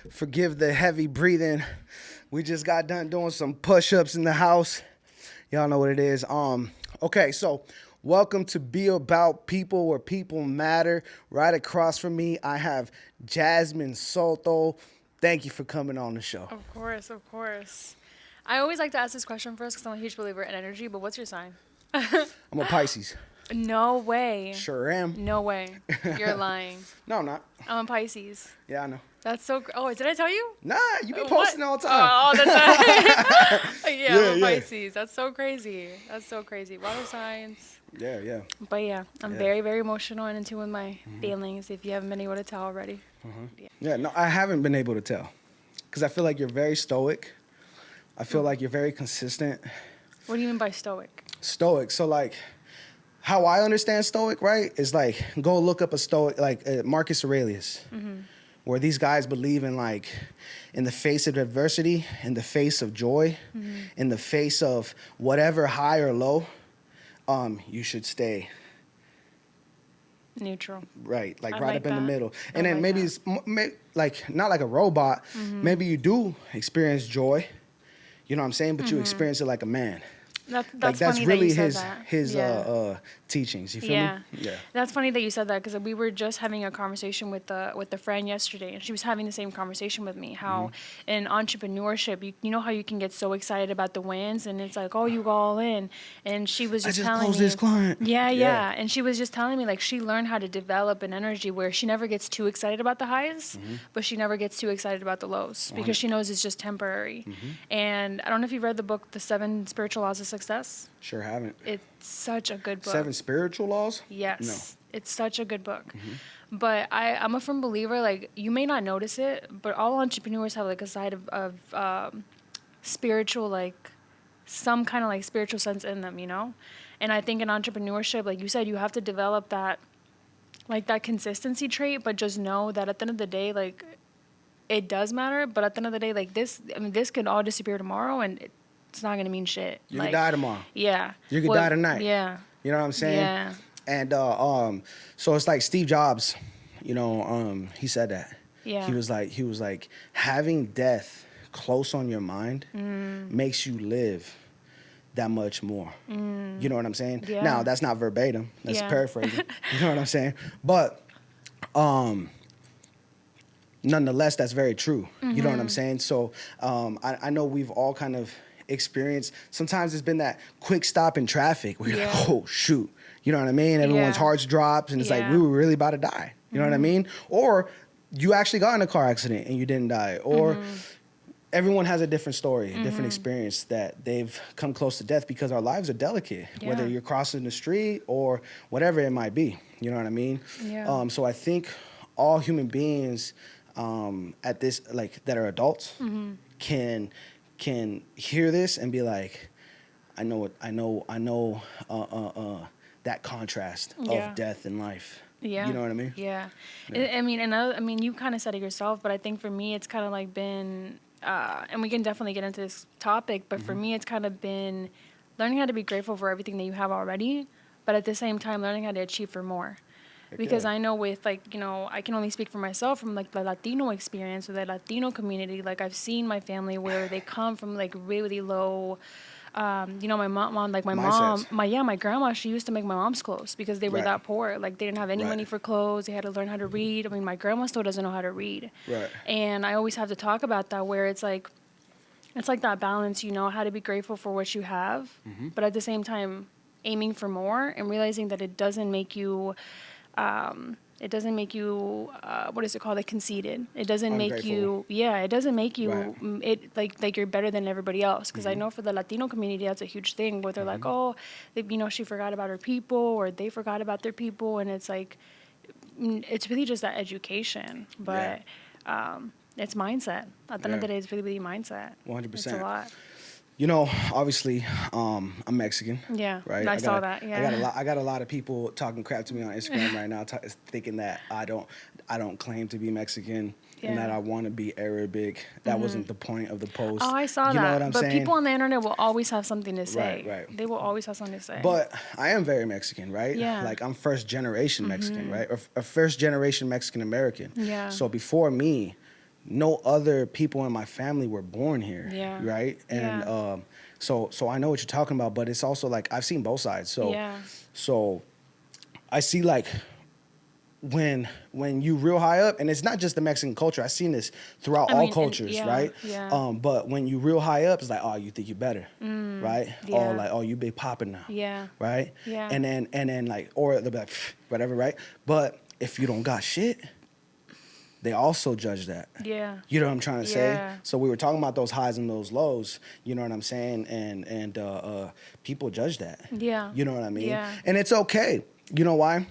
Forgive the heavy breathing. We just got done doing some push-ups in the house. Y'all know what it is. Okay, so welcome to Be About People, where people matter. Right across from me, I have Jasmin Soto. Thank you for coming on the show. Of course, of course. I always like to ask this question first because I'm a huge believer in energy, but what's your sign? I'm a Pisces. No way. Sure am. No way. You're lying. No, I'm not. I'm a Pisces. Yeah, I know. That's so... Oh, did I tell you? Nah, you be What? posting all the time. Oh, all the time. yeah, I'm a Yeah. Pisces. That's so crazy. That's so crazy. Water signs. Yeah. But yeah, I'm very, very emotional and in tune with my feelings, if you haven't been able to tell already. Yeah, no, I haven't been able to tell. Because I feel like you're very stoic. I feel like you're very consistent. What do you mean by stoic? Stoic. So, like, how I understand stoic, right, is like, go look up a stoic, like Marcus Aurelius, where these guys believe in, like, in the face of adversity, in the face of joy, in the face of whatever high or low, you should stay Neutral. right, like I right like up in the that. middle. I And then like maybe that. it's like not like a robot. Maybe you do experience joy, you know what I'm saying? But you experience it like a man. That's Like that's funny really that you said his that. teachings. You feel Yeah. me? Yeah. That's funny that you said that because we were just having a conversation with a friend yesterday, and she was having the same conversation with me. How in entrepreneurship, you know how you can get so excited about the wins, and it's like, oh, you go all in. And she was I just just telling closed me, this client. yeah, and she was just telling me like she learned how to develop an energy where she never gets too excited about the highs, but she never gets too excited about the lows because she knows it's just temporary. And I don't know if you've read the book, The 7 Spiritual Laws of Success. Sure haven't. It's such a good book. 7 spiritual laws? Yes. No. It's such a good book. But I'm a firm believer, like, you may not notice it, but all entrepreneurs have, like, a side of spiritual, like, some kind of, like, spiritual sense in them, you know? And I think in entrepreneurship, like you said, you have to develop that, like, that consistency trait, but just know that at the end of the day, like, it does matter, but at the end of the day, like, this could all disappear tomorrow, and it's not going to mean shit. You like, could die tomorrow. Yeah. You could die tonight. Yeah. You know what I'm saying? Yeah. And so it's like Steve Jobs, you know, he said that. Yeah. He was like having death close on your mind makes you live that much more. You know what I'm saying? Yeah. Now, that's not verbatim. That's Yeah. paraphrasing. You know what I'm saying? But nonetheless, that's very true. You know what I'm saying? So I know we've all kind of experienced, sometimes it's been that quick stop in traffic where you're like, oh, shoot. You know what I mean? Everyone's Yeah. hearts drops and it's like, we were really about to die. You know what I mean? Or you actually got in a car accident and you didn't die. Or everyone has a different story, a different experience that they've come close to death because our lives are delicate, whether Yeah. you're crossing the street or whatever it might be. You know what I mean? Yeah. So I think all human beings at this, like, that are adults can hear this and be like, I know that contrast Yeah. of death and life. Yeah. You know what I mean? Yeah. I mean, you kind of said it yourself, but I think for me, it's kind of like been, and we can definitely get into this topic, but for me, it's kind of been learning how to be grateful for everything that you have already, but at the same time, learning how to achieve for more. Because I know with, like, you know, I can only speak for myself from, like, the Latino experience or the Latino community. Like, I've seen my family where they come from, like, really low, you know, my Mindsets. my grandma, she used to make my mom's clothes because they were Right. that poor. Like, they didn't have any Right. money for clothes. They had to learn how to read. I mean, my grandma still doesn't know how to read. Right. And I always have to talk about that where it's like that balance, you know, how to be grateful for what you have, but at the same time, aiming for more and realizing that it doesn't make you, what is it called? Like, conceited. It doesn't make you, it doesn't make you, Right. it like you're better than everybody else. Because I know for the Latino community, that's a huge thing where they're like, oh, you know, she forgot about her people or they forgot about their people. And it's like, it's really just that education. But it's mindset. At the end of the day, it's really mindset. 100%. It's a lot. You know, obviously, I'm Mexican. Yeah, Right. I saw that. Yeah. I got a lot of people talking crap to me on Instagram right now, thinking that I don't claim to be Mexican and that I want to be Arabic. That wasn't the point of the post. Oh, I saw you that. Know what I'm but saying? people on the internet will always have something to say. Right. They will always have something to say. But I am very Mexican, right? Yeah. Like, I'm first generation Mexican, right? Or first generation Mexican American. Yeah. So before me, no other people in my family were born here. Yeah. Right. And so I know what you're talking about, but it's also like I've seen both sides. So I see like when you real high up, and it's not just the Mexican culture. I've seen this throughout all cultures, right? Yeah. But when you real high up, it's like, oh, you think you better, right? Yeah. Oh, like, oh, you big popping now, Yeah. right? Yeah. And then like, or they'll be like, "Pfft," whatever, right? But if you don't got shit, they also judge that. Yeah. You know what I'm trying to say? Yeah. So we were talking about those highs and those lows. You know what I'm saying? And people judge that. Yeah. You know what I mean? Yeah. And it's okay. You know why?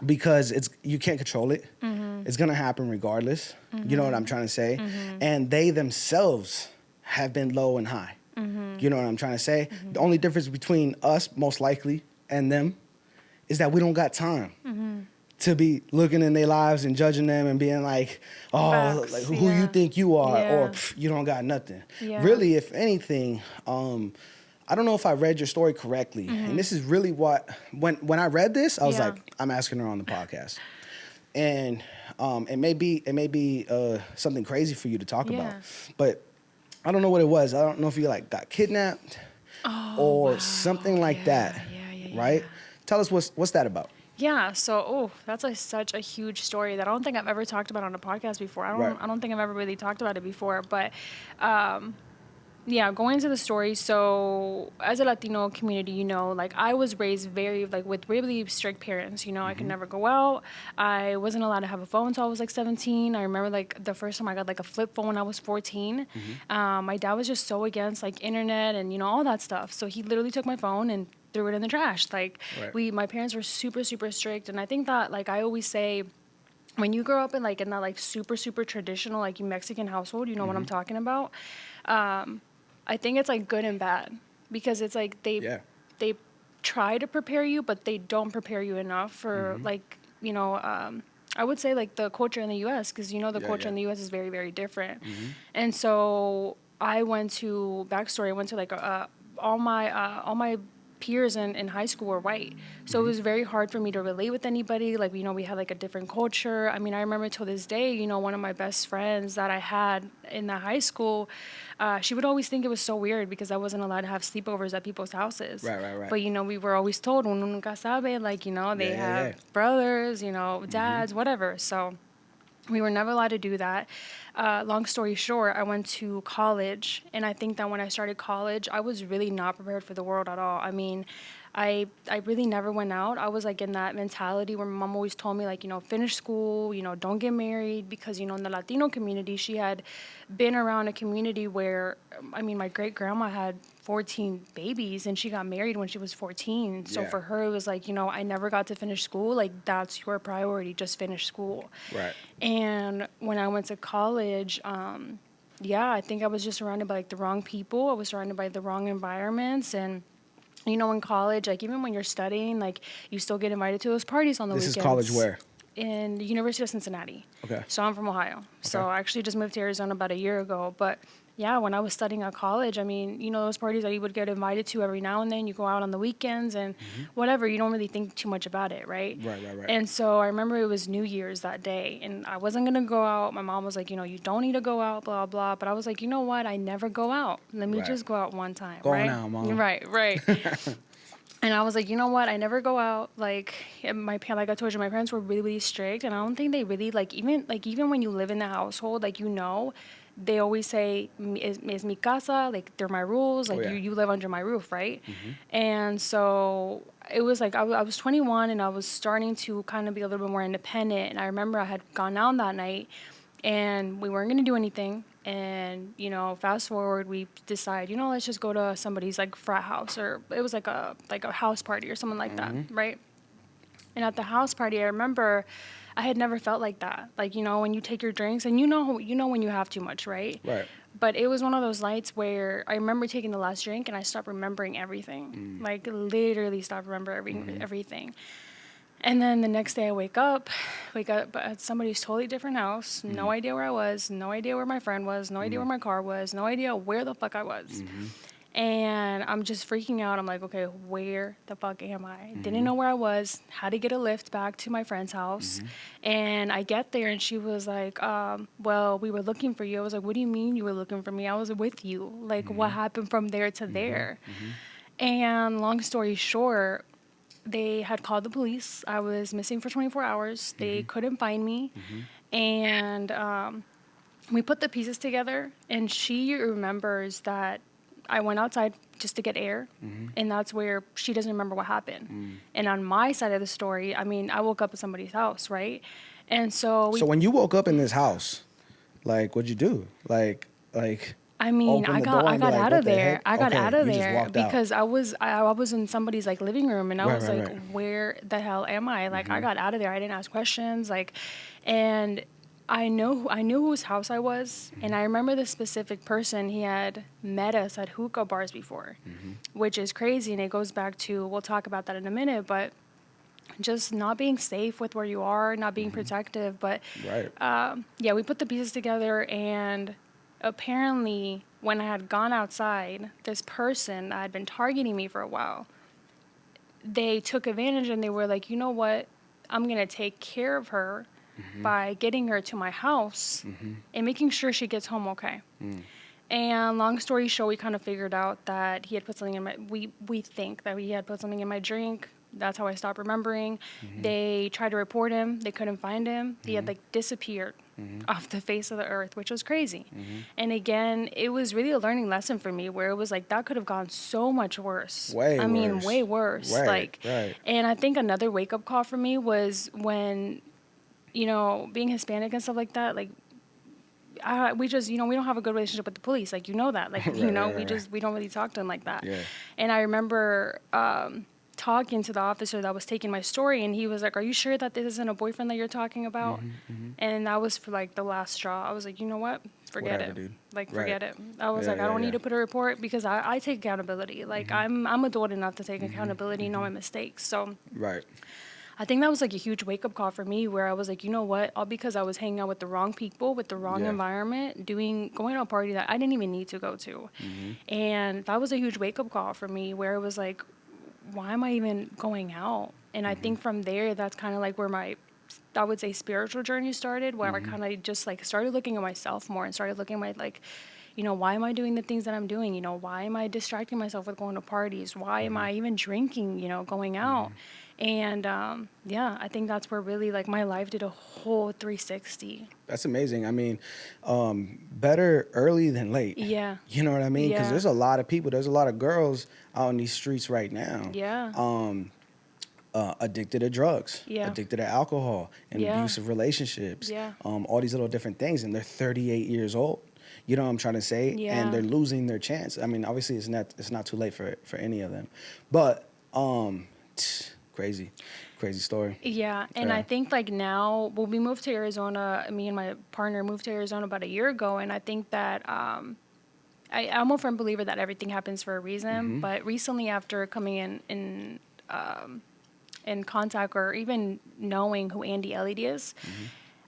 Because you can't control it. It's gonna happen regardless. You know what I'm trying to say? And they themselves have been low and high. You know what I'm trying to say? The only difference between us, most likely, and them is that we don't got time to be looking in their lives and judging them and being like, oh, Facts, like who you think you are, or you don't got nothing. Yeah. Really, if anything, I don't know if I read your story correctly, and this is really what when I read this, I was like, I'm asking her on the podcast, and it may be something crazy for you to talk about, but I don't know what it was. I don't know if you like got kidnapped or something like that, right? Tell us what's that about? Yeah, so that's such a huge story that I don't think I've ever talked about on a podcast before. I don't think I've ever really talked about it before, but yeah, going into the story, so as a Latino community, you know, like I was raised very, like with really strict parents, you know, I could never go out. I wasn't allowed to have a phone until I was like 17. I remember like the first time I got like a flip phone when I was 14. My dad was just so against like internet and, you know, all that stuff. So he literally took my phone and threw it in the trash. Like my parents were super, super strict. And I think that like I always say, when you grow up in that like super, super traditional like Mexican household, you know what I'm talking about. I think it's like good and bad because it's like they try to prepare you, but they don't prepare you enough for like, you know, I would say like the culture in the U.S. because, you know, the culture in the U.S. is very, very different. And so I went to like all my peers in high school were white. So it was very hard for me to relate with anybody. Like, you know, we had like a different culture. I mean, I remember till this day, you know, one of my best friends that I had in the high school, she would always think it was so weird because I wasn't allowed to have sleepovers at people's houses. Right. But, you know, we were always told, uno nunca sabe, like, you know, they have brothers, you know, dads, whatever. So we were never allowed to do that. Long story short, I went to college, and I think that when I started college, I was really not prepared for the world at all. I mean, I really never went out. I was like in that mentality where my mom always told me like, you know, finish school, you know, don't get married because, you know, in the Latino community, she had been around a community where, I mean, my great grandma had 14 babies and she got married when she was 14. So for her, it was like, you know, I never got to finish school. Like that's your priority, just finish school. Right. And when I went to college, I think I was just surrounded by like the wrong people. I was surrounded by the wrong environments. And you know, in college, like even when you're studying, like you still get invited to those parties on the weekends. This is college where? In the University of Cincinnati. Okay. So I'm from Ohio. Okay. So I actually just moved to Arizona about a year ago. But yeah, when I was studying at college, I mean, you know, those parties that you would get invited to every now and then, you go out on the weekends and whatever, you don't really think too much about it, right? Right. And so I remember it was New Year's that day and I wasn't going to go out. My mom was like, you know, you don't need to go out, blah, blah. But I was like, you know what? I never go out. Let me just go out one time, Going out, Mom. Right. And I was like, you know what? I never go out. Like like I told you, my parents were really, really strict, and I don't think they really even when you live in the household, like you know, they always say es mi casa, like they're my rules, like you live under my roof, right? And so it was like I was 21 and I was starting to kind of be a little bit more independent. And I remember I had gone out that night, and we weren't going to do anything. And, you know, fast forward, we decide, you know, let's just go to somebody's like frat house, or it was like a house party or something like that, right? And at the house party, I remember I had never felt like that. Like, you know, when you take your drinks and you know when you have too much, right? Right. But it was one of those nights where I remember taking the last drink and I stopped remembering everything. Like literally stopped remembering everything. And then the next day I wake up at somebody's totally different house, no idea where I was, no idea where my friend was, no idea where my car was, no idea where the fuck I was. And I'm just freaking out. I'm like, okay, where the fuck am I? Didn't know where I was, had to get a lift back to my friend's house. And I get there and she was like, well, we were looking for you. I was like, what do you mean you were looking for me? I was with you. Like, what happened from there to there? And long story short, they had called the police. I was missing for 24 hours. They couldn't find me. And we put the pieces together, and she remembers that I went outside just to get air, and that's where she doesn't remember what happened. And on my side of the story, I mean, I woke up at somebody's house, right? And so So when you woke up in this house, like, what'd you do? Like, I mean, open I the got door I and be got like, out what of the there. heck? I got Okay, out of you just there walked out. because I was in somebody's like living room, and I was Right, like, right. where the hell am I? Like, I got out of there. I didn't ask questions. Like, and I knew whose house I was, and I remember the specific person. He had met us at hookah bars before, which is crazy, and it goes back to, we'll talk about that in a minute, but just not being safe with where you are, not being protective. But Right. yeah, we put the pieces together, and apparently when I had gone outside, this person that had been targeting me for a while, they took advantage and they were like, you know what, I'm going to take care of her by getting her to my house and making sure she gets home okay. And long story short, we kind of figured out that he had put something in my, we think that he had put something in my drink. That's how I stopped remembering. They tried to report him. They couldn't find him. He had like disappeared off the face of the earth, which was crazy. And again, it was really a learning lesson for me where it was like, that could have gone so much worse. Way mean, worse. way worse. Right, Like, right. and I think another wake up call for me was when, you know, being Hispanic and stuff like that, like, we just, you know, we don't have a good relationship with the police. Like, you know that. Like, you know, we don't really talk to them like that. Yeah. And I remember talking to the officer that was taking my story, and he was like, are you sure that this isn't a boyfriend that you're talking about? And that was for, like, the last straw. I was like, you know what? Forget Whatever, it. dude. Like, Right. forget it. I was Yeah, like, I yeah, don't yeah. need to put a report because I take accountability. Like, I'm adult enough to take accountability, know my mistakes. So Right. I think that was like a huge wake up call for me where I was like, you know what? All because I was hanging out with the wrong people, with the wrong Yeah. environment, going to a party that I didn't even need to go to. And that was a huge wake up call for me where it was like, why am I even going out? And I think from there, that's kind of like where my, I would say, spiritual journey started, where I kind of just like started looking at myself more and started looking at my, like, you know, why am I doing the things that I'm doing? You know, why am I distracting myself with going to parties? Why am I even drinking, you know, going out? And yeah, I think that's where really like my life did a whole 360. That's amazing. I mean, better early than late. Yeah. You know what I mean? Because Yeah. there's a lot of people, there's a lot of girls out in these streets right now. Yeah. Addicted to drugs, Yeah. addicted to alcohol, and Yeah. abusive relationships. Yeah. All these little different things, and they're 38 years old. You know what I'm trying to say? Yeah. And they're losing their chance. I mean, obviously, it's not too late for any of them, but crazy story. Yeah, and Yeah. I think like now, well, we moved to Arizona. Me and my partner moved to Arizona about a year ago, and I think that I'm a firm believer that everything happens for a reason. But recently, after coming in contact or even knowing who Andy Elliott is,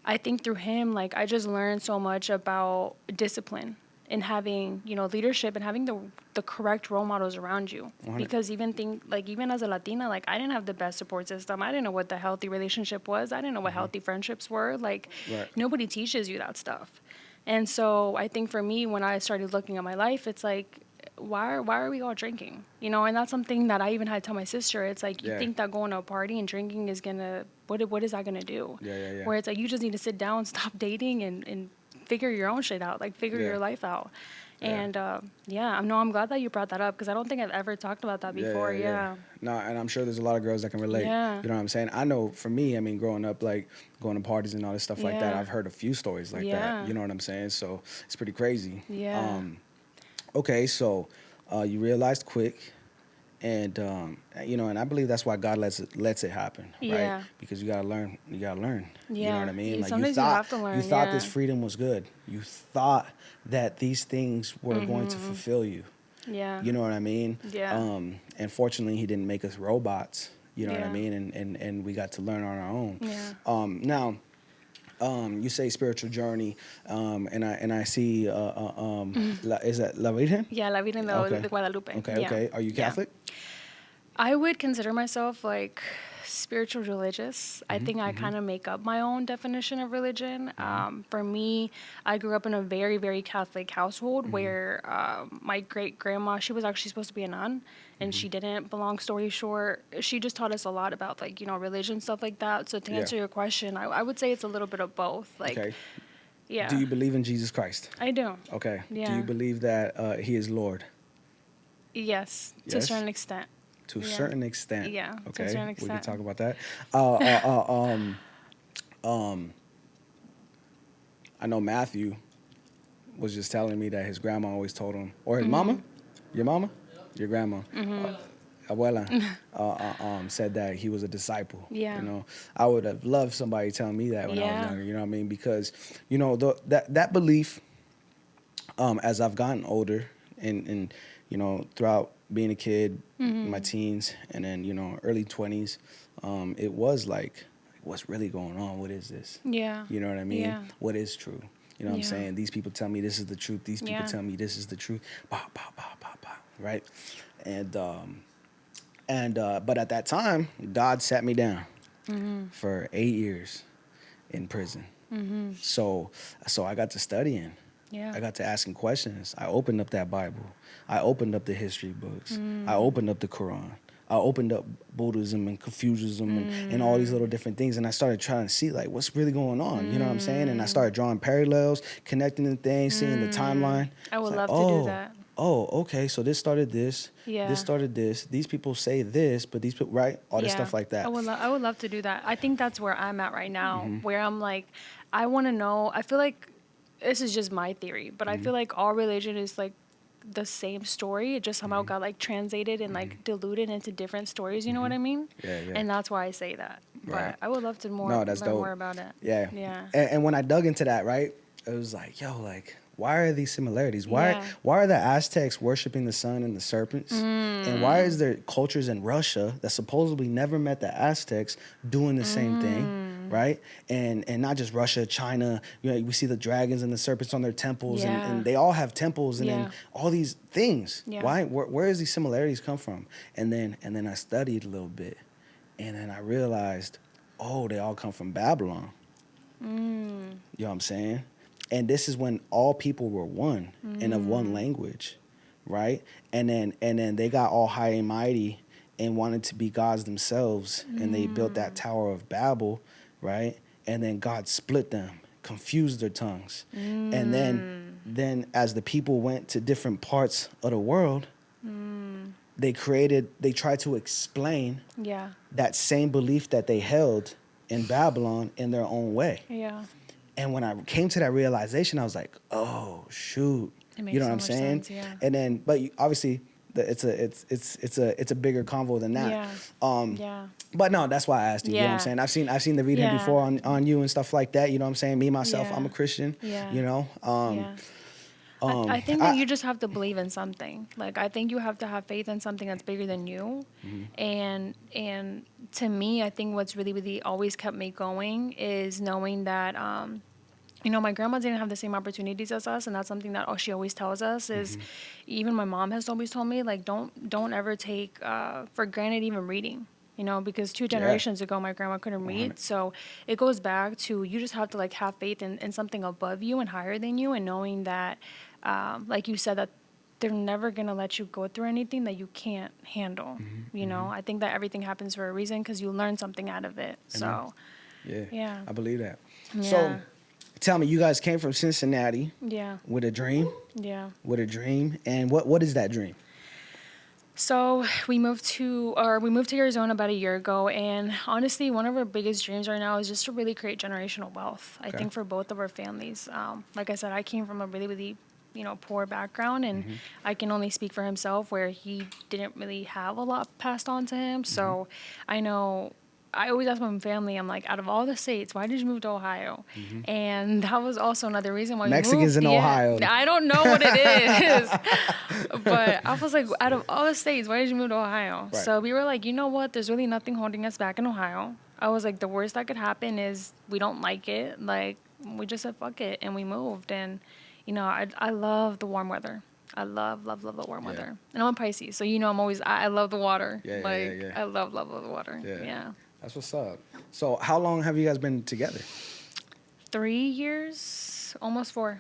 I think through him, like I just learned so much about discipline and having, you know, leadership and having the correct role models around you. 100. Because even as a Latina, like I didn't have the best support system. I didn't know what the healthy relationship was. I didn't know what healthy friendships were. Like Right. nobody teaches you that stuff. And so I think for me, when I started looking at my life, it's like, why are we all drinking? You know, and that's something that I even had to tell my sister. It's like, you Yeah. think that going to a party and drinking is gonna, what is that gonna do? Yeah. Where it's like, you just need to sit down, stop dating, and figure your own shit out, like figure Yeah. your life out. Yeah. And I'm glad that you brought that up because I don't think I've ever talked about that before. Yeah. No, and I'm sure there's a lot of girls that can relate. Yeah. You know what I'm saying? I know for me, I mean, growing up, like going to parties and all this stuff like that, Yeah. I've heard a few stories like Yeah. that. You know what I'm saying? So it's pretty crazy. Yeah. Okay, so you realized quick, and you know, and I believe that's why God lets it happen, right? Yeah. Because you gotta learn. You know Yeah. what I mean? Sometimes you have to learn, You thought yeah. this freedom was good. You thought that these things were going to fulfill you. Yeah. You know what I mean? Yeah. And fortunately, He didn't make us robots. You know what I Yeah. mean? And we got to learn on our own. Yeah. Now, You say spiritual journey, and I see, is that La Virgen? Yeah, La Virgen Okay. de Guadalupe. Okay, Yeah. okay. Are you Yeah. Catholic? I would consider myself like spiritual religious. I think I Mm-hmm. kind of make up my own definition of religion. For me, I grew up in a very, very Catholic household Mm-hmm. where my great grandma, she was actually supposed to be a nun and Mm-hmm. she didn't. But long story short, she just taught us a lot about like, religion, stuff like that. So to Yeah. answer your question, I would say it's a little bit of both. Like, Okay. yeah. Do you believe in Jesus Christ? I do. Okay. Yeah. Do you believe that he is Lord? Yes, to a Yes? certain extent. To a Yeah. certain extent. Yeah, to a Okay. certain We can extent. talk about that. I know Matthew was just telling me that his grandma always told him, or his mama, your mama, your grandma, abuela, said that he was a disciple. Yeah. You know, I would have loved somebody telling me that when I was Yeah. younger. You know what I mean? Because that belief, as I've gotten older and throughout being a kid, my teens, and then early 20s, it was like, what's really going on? What is this? Yeah. You know what I mean? Yeah. What is true? You know what I'm Yeah. saying? These people tell me this is the truth. These people Yeah. tell me this is the truth. Bah, bah, bah, bah, bah, right? And but at that time, God sat me down for 8 years in prison. So I got to studying. Yeah. I got to asking questions. I opened up that Bible. I opened up the history books. I opened up the Quran. I opened up Buddhism and Confucianism and all these little different things. And I started trying to see, like, what's really going on? You know what I'm saying? And I started drawing parallels, connecting the things, seeing the timeline. I would It's love like, to do that. Oh, okay. So this started this. Yeah. This started this. These people say this, but these people, right? All this Yeah. stuff like that. I would love to do that. I think that's where I'm at right now, where I'm like, I want to know. I feel like this is just my theory, but I feel like all religion is like the same story. It just somehow got like translated and like diluted into different stories. You know what I mean? Yeah, yeah. And that's why I say that. Right. But I would love to No, that's learn dope. more about it. Yeah. Yeah. And when I dug into that, right, it was like, yo, like, why are these similarities? Why Yeah. why are the Aztecs worshiping the sun and the serpents? And why is there cultures in Russia that supposedly never met the Aztecs doing the same thing, right? And not just Russia, China. We see the dragons and the serpents on their temples, Yeah. and they all have temples, and Yeah. then all these things. Yeah. Why? Where does these similarities come from? And then I studied a little bit, and then I realized, oh, they all come from Babylon. You know what I'm saying? And this is when all people were one and of one language, right? And then they got all high and mighty and wanted to be gods themselves, and they built that Tower of Babel, right? And then God split them, confused their tongues. And then as the people went to different parts of the world, they tried to explain Yeah. that same belief that they held in Babylon in their own way. Yeah. And when I came to that realization, I was like, "Oh shoot!" It makes You know so what I'm much saying? sense, yeah. And then, but obviously, it's a bigger convo than that. Yeah. Yeah. But no, that's why I asked you. You know what I'm Yeah. saying? I've seen the reading Yeah. before on you and stuff like that. You know what I'm saying? Me myself, Yeah. I'm a Christian. Yeah. You know. Yeah. I think that you just have to believe in something. Like, I think you have to have faith in something that's bigger than you. And to me, I think what's really, really always kept me going is knowing that, my grandma didn't have the same opportunities as us, and that's something that she always tells us is, even my mom has always told me, like, don't ever take for granted even reading. Because 2 generations ago, my grandma couldn't read. So it goes back to, you just have to like have faith in something above you and higher than you, and knowing that, like you said, that they're never going to let you go through anything that you can't handle. I think that everything happens for a reason, because you learn something out of it. So, yeah. I believe that. Yeah. So, tell me, you guys came from Cincinnati Yeah. with a dream. Yeah. With a dream, and what is that dream? So we moved to Arizona about a year ago, and honestly, one of our biggest dreams right now is just to really create generational wealth. I think for both of our families. Like I said, I came from a really, really, poor background, and I can only speak for himself, where he didn't really have a lot passed on to him. So I know. I always ask my family, I'm like, out of all the states, why did you move to Ohio? And that was also another reason why Mexicans we moved. in Ohio. I don't know what it is. But I was like, out of all the states, why did you move to Ohio? Right. So we were like, you know what? There's really nothing holding us back in Ohio. I was like, the worst that could happen is we don't like it. Like, we just said fuck it and we moved. And, you know, I love the warm weather. I love the warm weather. And I'm a Pisces, so you know I love the water. I love the water. Yeah. That's what's up. So how long have you guys been together? 3 years, almost 4.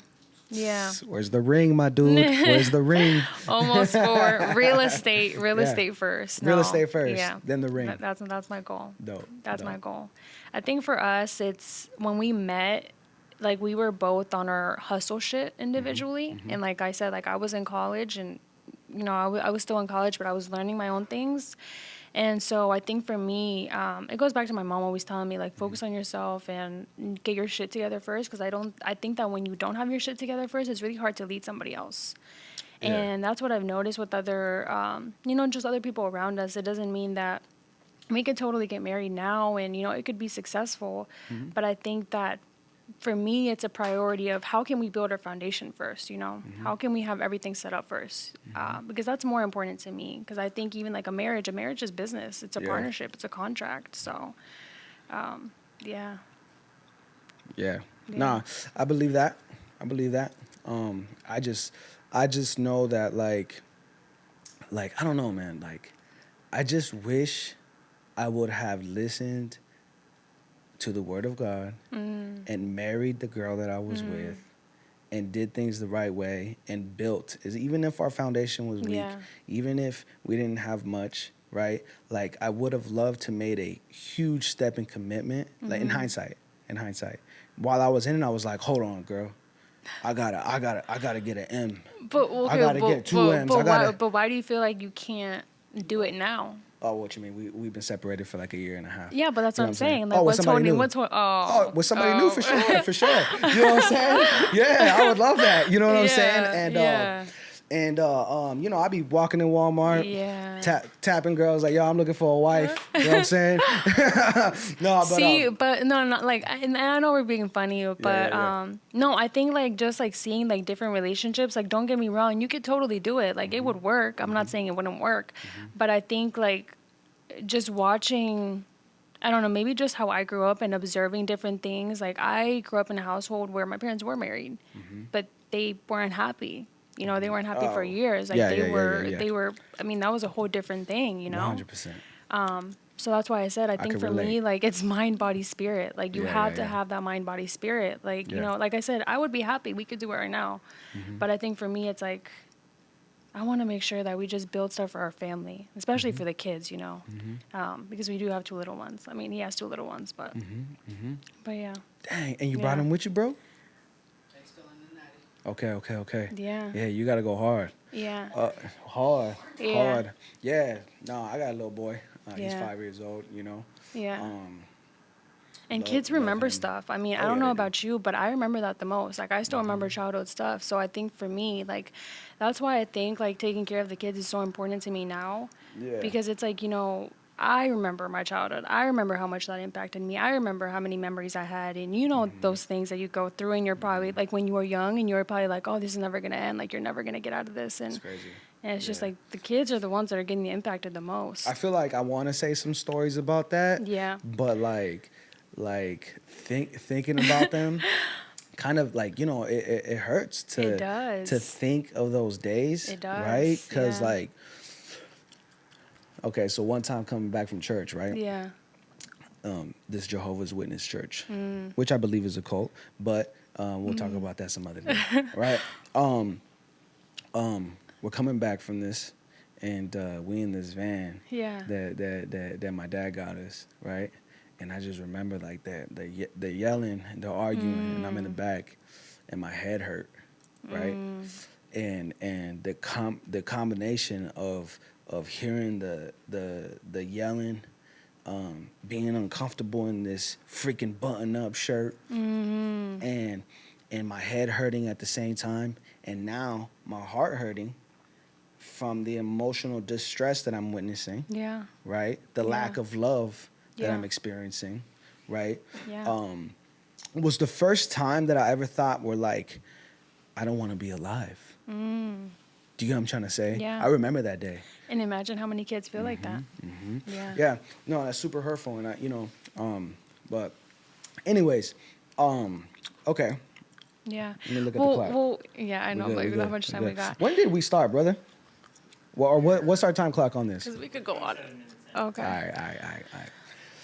Yeah. Where's the ring, my dude? Where's the ring? Almost 4. Real estate first. Real estate first, Yeah. then the ring. That's my goal. Dope. That's my goal. I think for us, it's when we met, like we were both on our hustle shit individually. And like I said, like I was in college and, you know, I was still in college, but I was learning my own things. And so I think for me, it goes back to my mom always telling me, like, focus on yourself and get your shit together first. Because I think that when you don't have your shit together first, it's really hard to lead somebody else. Yeah. And that's what I've noticed with other, you know, just other people around us. It doesn't mean that we could totally get married now and, you know, it could be successful. But I think that for me, it's a priority of how can we build our foundation first, you know? How can we have everything set up first? Because that's more important to me. Because I think even like a marriage is business. It's a partnership. It's a contract. So, yeah. Nah, I believe that. I just know that like, I don't know, man. Like, I just wish I would have listened to the word of God and married the girl that I was with and did things the right way and built. Even if our foundation was weak, even if we didn't have much, right? Like, I would have loved to made a huge step in commitment, like in hindsight. While I was in it, I was like, hold on, girl. I gotta get an M. I gotta get 2 M's. But why do you feel like you can't do it now? Oh, what you mean? We've been separated for like a year and a half. Yeah, but that's what I'm saying. Like, with somebody new with somebody new for sure. You know what I'm saying? Yeah, I would love that. You know what I'm saying? And you know, I be walking in Walmart, tapping girls like, yo, I'm looking for a wife. You know what I'm saying? No, like, and I know we're being funny, but no, I think like just like seeing like different relationships, like don't get me wrong, you could totally do it. Like it would work. I'm not saying it wouldn't work, but I think like just watching, I don't know, maybe just how I grew up and observing different things. Like I grew up in a household where my parents were married, but they weren't happy. You know, they weren't happy for years. Like they were, I mean, that was a whole different thing, you know? 100%. So that's why I said, I think for me, like it's mind, body, spirit. Like you have to have that mind, body, spirit. Like, you know, like I said, I would be happy. We could do it right now. But I think for me, it's like, I want to make sure that we just build stuff for our family, especially for the kids, you know, because we do have 2 little ones. I mean, he has 2 little ones, but yeah. Dang, and you brought him with you, bro? Okay. Yeah, you gotta go hard. Yeah. Hard. Yeah. No, I got a little boy. He's 5 years old, you know. Yeah. And kids remember stuff. I mean, I don't know about you, but I remember that the most. Like, I still remember childhood stuff. So I think for me, like, that's why I think, like, taking care of the kids is so important to me now. Yeah. Because it's like, you know, I remember my childhood. I remember how much that impacted me. I remember how many memories I had. And you know those things that you go through and you're probably, like, when you were young and you were probably like, oh, this is never going to end. Like, you're never going to get out of this. And, it's crazy. And it's just like the kids are the ones that are getting impacted the most. I feel like I want to say some stories about that. Yeah. But, like thinking about them, kind of like, you know, it hurts to think of those days. It does, right? Because like, okay, so one time coming back from church, right? Yeah. This Jehovah's Witness church, which I believe is a cult, but we'll talk about that some other day, right? We're coming back from this, and we in this van that my dad got us, right? And I just remember like the yelling, the arguing, and I'm in the back, and my head hurt, right? And the combination of hearing the yelling, being uncomfortable in this freaking button-up shirt, and my head hurting at the same time, and now my heart hurting from the emotional distress that I'm witnessing. Yeah. Right? The lack of love that I'm experiencing, right? Yeah. Was the first time that I ever thought were like, I don't want to be alive. Do you get what I'm trying to say? Yeah. I remember that day. And imagine how many kids feel like that. Yeah. No, that's super hurtful. And I, you know, But anyways, okay. Yeah. Let me look at the clock. Well, yeah, I know. Like, how much time we got? When did we start, brother? Well, or what's our time clock on this? Because we could go on. Okay. All right.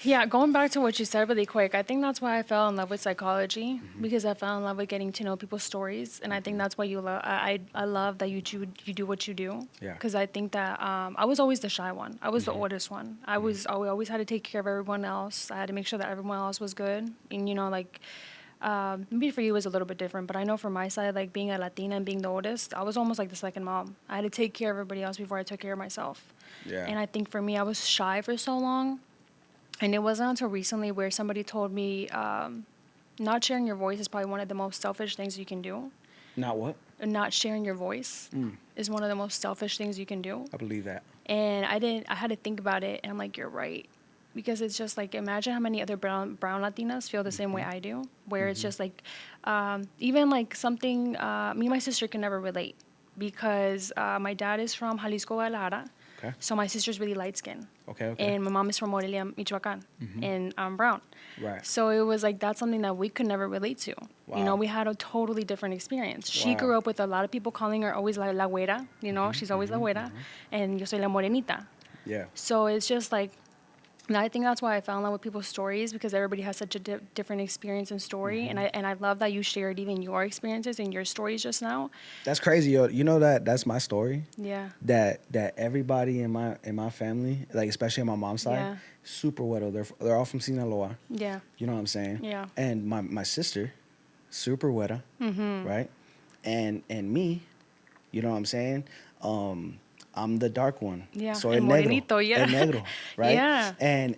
Yeah, going back to what you said really quick, I think that's why I fell in love with psychology, because I fell in love with getting to know people's stories, and I think that's why you love. I love that you do what you do. Yeah. Because I think that I was always the shy one. I was the oldest one. I always had to take care of everyone else. I had to make sure that everyone else was good, and like. Maybe for you it was a little bit different, but I know from my side, like being a Latina and being the oldest, I was almost like the second mom. I had to take care of everybody else before I took care of myself. Yeah. And I think for me, I was shy for so long. And it wasn't until recently where somebody told me not sharing your voice is probably one of the most selfish things you can do. Not what? Not sharing your voice is one of the most selfish things you can do. I believe that. And I had to think about it, and I'm like, you're right. Because it's just like, imagine how many other brown Latinas feel the same way I do, where it's just like, even like something, me and my sister can never relate, because my dad is from Jalisco, Guadalajara. Okay. So my sister's really light skinned. Okay. And my mom is from Morelia, Michoacan, and I'm brown. Right. So it was like, that's something that we could never relate to. Wow. We had a totally different experience. She Wow. grew up with a lot of people calling her always la güera, she's always la güera, and yo soy la morenita. Yeah. So it's just like, and I think that's why I fell in love with people's stories, because everybody has such a different experience and story. And I love that you shared even your experiences and your stories just now. That's crazy, yo. You know that's my story. Yeah. That everybody in my family, like especially on my mom's side, super weirdo. They're all from Sinaloa. Yeah. You know what I'm saying? Yeah. And my sister, super weirdo, right? And me, you know what I'm saying? I'm the dark one. Yeah. So el morenito, yeah. El negro, right? Yeah. And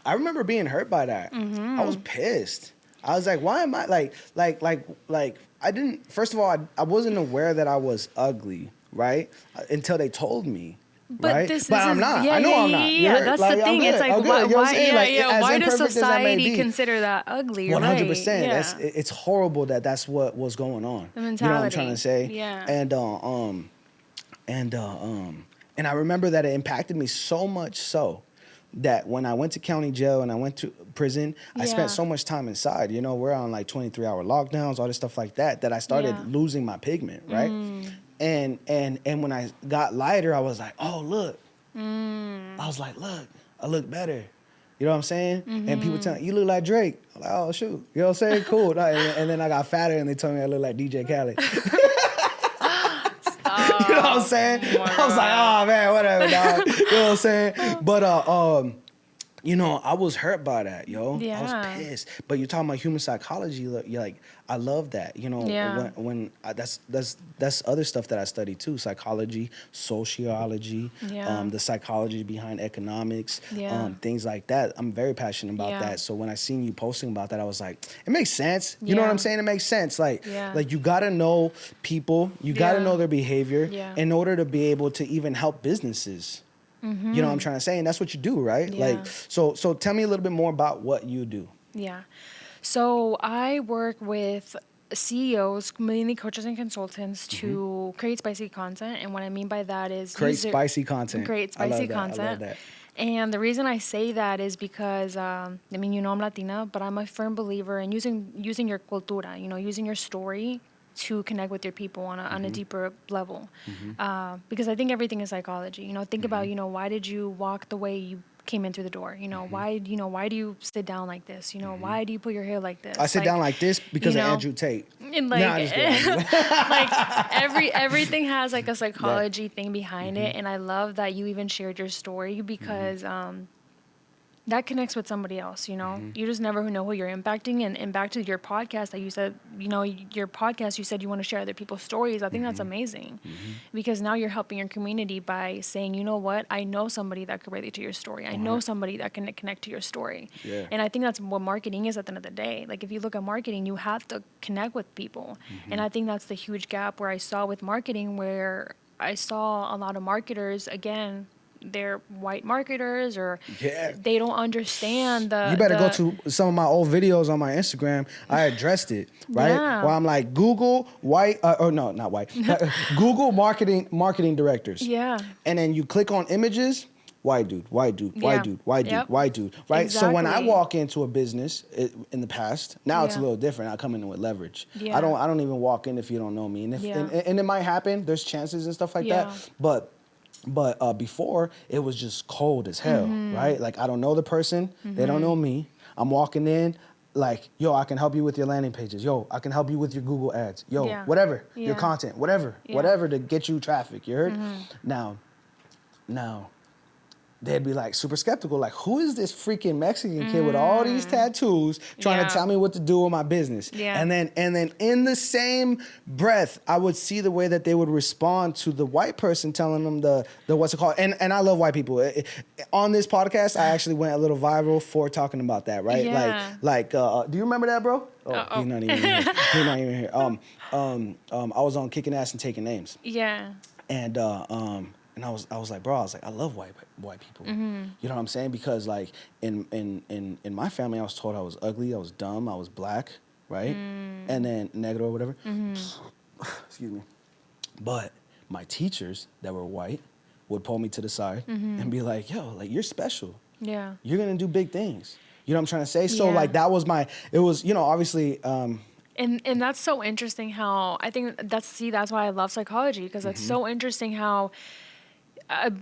I remember being hurt by that. I was pissed. I was like, why am I like I didn't, first of all, I wasn't aware that I was ugly, right? Until they told me. But right? this but is, I'm not. Yeah, I know yeah, I'm not. Yeah, that's like, the thing. It's like, why does society consider that ugly? 100%. Right? It's horrible that's what was going on. The mentality. You know what I'm trying to say? Yeah. And I remember that it impacted me so much so that when I went to county jail and I went to prison, I spent so much time inside. We're on like 23-hour lockdowns, all this stuff like that I started losing my pigment, right? And when I got lighter, I was like, oh, look. I was like, look, I look better. You know what I'm saying? And people tell me, you look like Drake. I'm like, oh, shoot. You know what I'm saying? Cool. And then I got fatter and they told me I look like DJ Khaled. You know what I'm saying? I was like, oh, man, whatever, dog. You know what I'm saying? But, I was hurt by that, yo. Yeah. I was pissed. But you're talking about human psychology. You're like, I love that. When that's other stuff that I study too: psychology, sociology, the psychology behind economics, things like that. I'm very passionate about that. So when I seen you posting about that, I was like, it makes sense. You know what I'm saying? It makes sense. Like you gotta know people, you gotta know their behavior in order to be able to even help businesses. You know what I'm trying to say? And that's what you do, right? Yeah. Like, so tell me a little bit more about what you do. Yeah. So I work with CEOs, mainly coaches and consultants, to create spicy content. And what I mean by that is create spicy content. I love that. And the reason I say that is because, I'm Latina, but I'm a firm believer in using your cultura, using your story to connect with your people on a deeper level. Because I think everything is psychology. Think about, why did you walk the way you came in through the door? Why do you sit down like this? Why do you put your hair like this? I sit down like this because of Andrew Tate. And everything has like a psychology thing behind it. And I love that you even shared your story because, that connects with somebody else, You just never know who you're impacting. And back to your podcast that you said, your podcast, you said you want to share other people's stories. I think that's amazing because now you're helping your community by saying, you know what, I know somebody that could relate to your story. I know somebody that can connect to your story. Yeah. And I think that's what marketing is at the end of the day. Like if you look at marketing, you have to connect with people. And I think that's the huge gap where I saw with marketing, where I saw a lot of marketers, again, they're white marketers or they don't understand You better go to some of my old videos on my Instagram. I addressed it, right? Where I'm like, Google white, Google marketing directors. Yeah. And then you click on images white dude, white dude, white Yeah. dude, white dude, Yep. white dude, right? So when I Exactly. walk into a business in the past, now it's a Yeah. little different. I come in with leverage. Yeah. I don't even walk in if you don't know me, and if Yeah. and it might happen. There's chances and stuff like Yeah. that, but before it was just cold as hell, Mm-hmm. right? Like I don't know the person, they don't know me. I'm walking in. Like, yo, I can help you with your landing pages. Yo, I can help you with your Google ads. Yo, Yeah. whatever, your Yeah. content, whatever, Yeah. whatever to get you traffic. You heard? Now, they'd be like super skeptical. Like, who is this freaking Mexican kid with all these tattoos trying Yeah. to tell me what to do with my business? Yeah. And then in the same breath, I would see the way that they would respond to the white person telling them the what's it called. And I love white people. On this podcast, I actually went a little viral for talking about that, right? Yeah. Like, do you remember that, bro? Oh, Uh-oh. he's not even here. He's not even here. I was on Kicking Ass and Taking Names. Yeah. And I was like, bro, I love white people. Mm-hmm. You know what I'm saying? Because like in my family, I was told I was ugly, I was dumb, I was black, right? And then negro or whatever. Excuse me. But my teachers that were white would pull me to the side and be like, yo, like you're special. Yeah. You're gonna do big things. You know what I'm trying to say? So Yeah. like that was it was, obviously And that's so interesting how I think that's why I love psychology, because it's so interesting how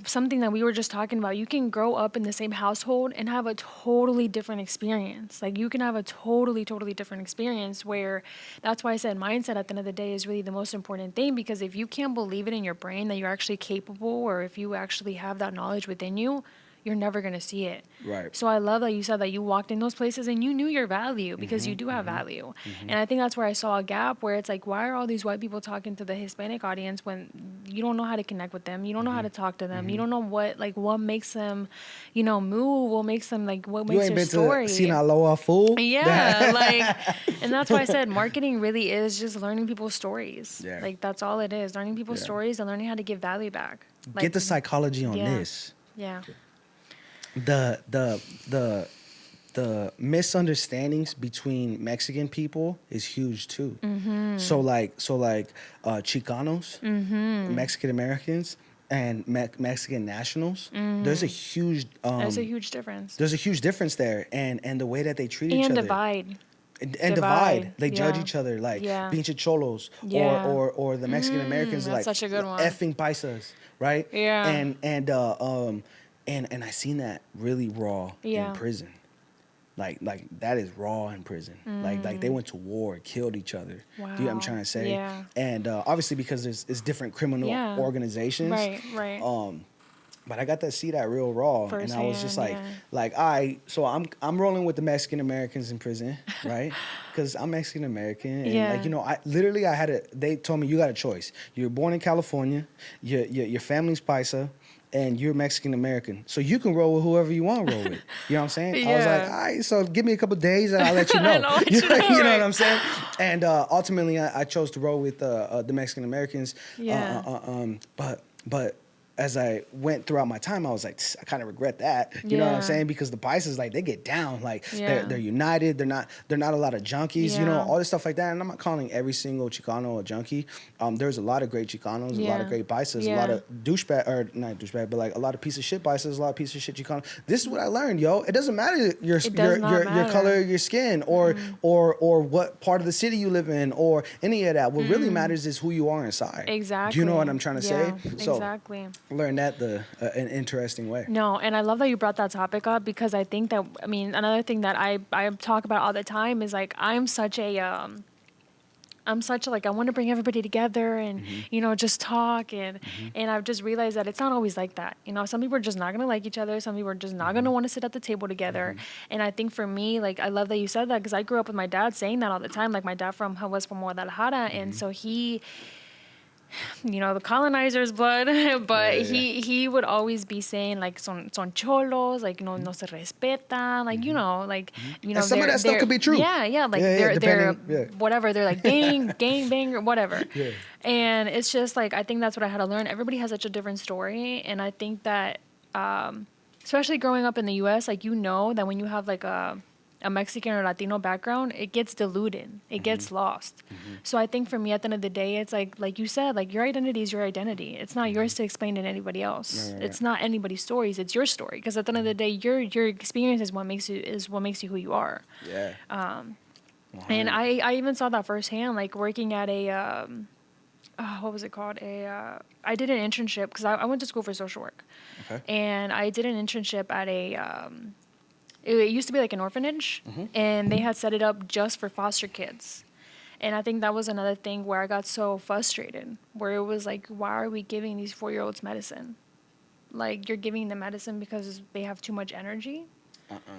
something that we were just talking about, you can grow up in the same household and have a totally different experience. Like you can have a totally different experience, where that's why I said mindset at the end of the day is really the most important thing, because if you can't believe it in your brain that you're actually capable, or if you actually have that knowledge within you, you're never going to see it. Right. So I love that you said that you walked in those places and you knew your value, because you do have value. And I think that's where I saw a gap, where it's like, why are all these white people talking to the Hispanic audience when you don't know how to connect with them? You don't know how to talk to them. You don't know what makes them, move, what makes them, like, what you makes ain't their been story. to Sinaloa, fool. Yeah, and that's why I said marketing really is just learning people's stories. Yeah. Like, that's all it is, learning people's Yeah. stories and learning how to give value back. Get the psychology on yeah. this. Yeah. The misunderstandings between Mexican people is huge too. So like Chicanos, Mexican Americans, and Mexican nationals. There's a huge There's a huge difference. there's a huge difference there, and the way that they treat each And other. divide. And divide. They judge Yeah. each other like Yeah. pinche cholos, Yeah. or the Mexican Americans that's like such a good one. effing paisas, right? Yeah. And I seen that really raw Yeah. in prison. Like that is raw in prison. Like they went to war, killed each other. Do you know what I'm Wow. trying to say? Yeah. And obviously because it's different criminal Yeah. organizations. Right. But I got to see that real raw, and I was just Firsthand, like, all right, so I'm rolling with the Mexican Americans in prison, right? Because I'm Mexican American, and Yeah. they told me you got a choice. You're born in California, your family's paisa, and you're Mexican American, so you can roll with whoever you want to roll with. You know what I'm saying? I was like, Yeah. all right, so give me a couple days, and I'll let you know. And I'll let you know, You know right. what I'm saying? And ultimately, I chose to roll with the Mexican Americans. Yeah. But as I went throughout my time, I was like, I kind of regret that. You know what I'm Yeah. saying? Because the Paisas, like, they get down. Like, Yeah. they're united. They're not a lot of junkies, Yeah. all this stuff like that. And I'm not calling every single Chicano a junkie. There's a lot of great Chicanos, a lot of Yeah. great Paisas, a Yeah. lot of douchebag, or not douchebag, but like a lot of piece of shit Paisas, a lot of piece of shit Chicanos. This is what I learned, yo. It doesn't matter your color of your skin, or what part of the city you live in, or any of that. What really matters is who you are inside. Exactly. Do you know what I'm trying to say? So exactly. learn that an interesting way. No, and I love that you brought that topic up, because I think that, another thing that I talk about all the time is like, I'm such a like, I want to bring everybody together and, just talk. And I've just realized that it's not always like that. Some people are just not going to like each other. Some people are just not going to want to sit at the table together. And I think for me, like, I love that you said that, because I grew up with my dad saying that all the time. Like, my dad was from Guadalajara. And so he, the colonizer's blood, but he would always be saying, like, son cholos, like, no se respetan, like, And some of that stuff could be true. Yeah, like, they're whatever, they're like gang bang or whatever. Yeah. And it's just like, I think that's what I had to learn. Everybody has such a different story, and I think that especially growing up in the US, like, that when you have like a a Mexican or Latino background, it gets diluted. It gets lost. So I think for me, at the end of the day, it's like you said, like your identity is your identity. It's not yours to explain to anybody else. It's not anybody's stories. It's your story. Because at the end of the day, your experience is what makes you who you are. Yeah. And I even saw that firsthand, like working at a what was it called? I did an internship because I went to school for social work. Okay. And I did an internship at it used to be like an orphanage, and they had set it up just for foster kids. And I think that was another thing where I got so frustrated, where it was like, why are we giving these 4-year-olds medicine? Like, you're giving them medicine because they have too much energy.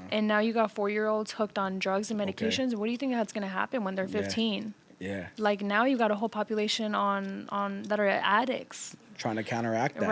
And now you got 4-year-olds hooked on drugs and medications. Okay. What do you think that's going to happen when they're 15? Yeah. Like, now you got a whole population on that are addicts. Trying to counteract that.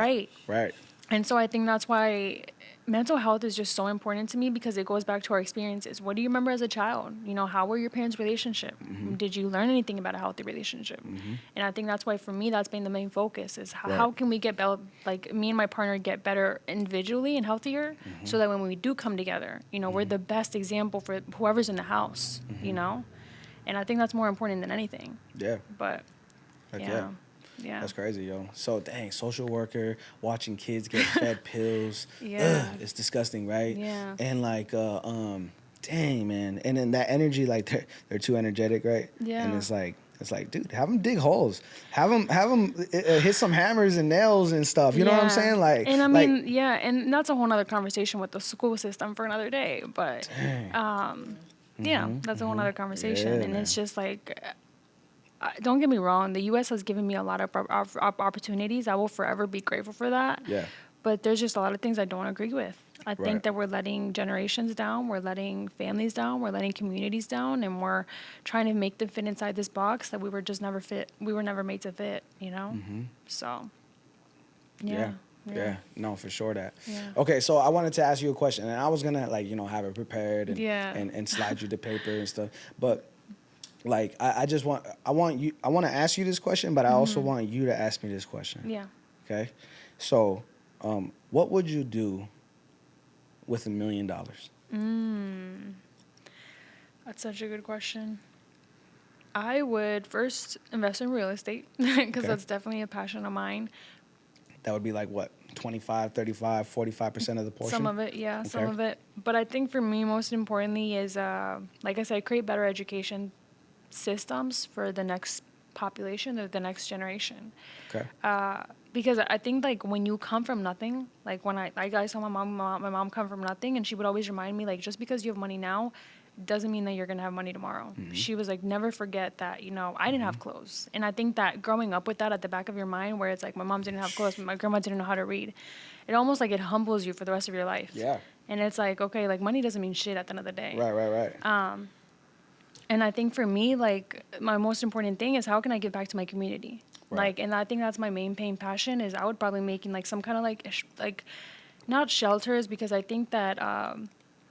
Right. And so I think that's why mental health is just so important to me, because it goes back to our experiences. What do you remember as a child? You know, how were your parents' relationship? Did you learn anything about a healthy relationship? And I think that's why, for me, that's been the main focus, is how can we get like me and my partner get better individually and healthier, so that when we do come together, you know, we're the best example for whoever's in the house, you know? And I think that's more important than anything. Yeah. But, yeah. That's crazy, yo. So, dang, social worker, watching kids get fed pills. It's disgusting, right? Yeah. And, like, dang, man. And then that energy, like, they're too energetic, right? Yeah. And it's like, dude, have them dig holes. Have them hit some hammers and nails and stuff. You know what I'm saying? Like, and I mean, and that's a whole other conversation with the school system for another day. But, that's a whole other conversation. Yeah, and man. it's just like, don't get me wrong, the U.S. has given me a lot of opportunities. I will forever be grateful for that. Yeah. But there's just a lot of things I don't agree with. I think that we're letting generations down, we're letting families down, we're letting communities down, and we're trying to make them fit inside this box that we were just never fit. We were never made to fit, you know? So, Yeah, no, for sure that. Yeah. Okay, so I wanted to ask you a question, and I was gonna, like, you know, have it prepared and and slide you the paper and stuff, but like I want to ask you this question, but I also want you to ask me this question. Yeah. Okay, so what would you do with $1 million? That's such a good question. I would first invest in real estate, because that's definitely a passion of mine. That would be like what, 25, 35, 45% of the portion? Some of it, yeah, some of it. But I think for me, most importantly is, like I said, create better education systems for the next population, or the next generation. Okay. Because I think, like, when you come from nothing, like when I saw my mom come from nothing, and she would always remind me, like, just because you have money now doesn't mean that you're going to have money tomorrow. She was like, never forget that, you know, I didn't have clothes. And I think that growing up with that at the back of your mind, where it's like, my mom didn't have clothes, my grandma didn't know how to read, it almost like it humbles you for the rest of your life. Yeah. And it's like, okay, like, money doesn't mean shit at the end of the day. Right. And I think for me, like, my most important thing is, how can I give back to my community? Like, and I think that's my main passion, is I would probably making like some kind of like not shelters, because I think that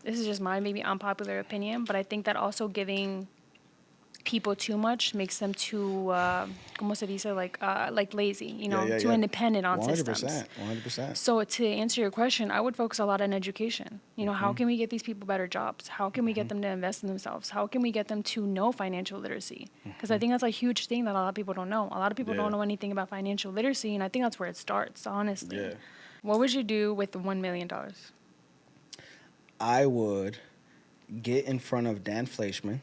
this is just my maybe unpopular opinion, but I think that also giving people too much makes them too como se dice, like lazy, you know, too independent on 100%, systems. 100%. So to answer your question, I would focus a lot on education. You know, how can we get these people better jobs? How can we get them to invest in themselves? How can we get them to know financial literacy? Because I think that's a huge thing that a lot of people don't know. A lot of people don't know anything about financial literacy, and I think that's where it starts, honestly. Yeah. What would you do with the $1 million? I would get in front of Dan Fleischman,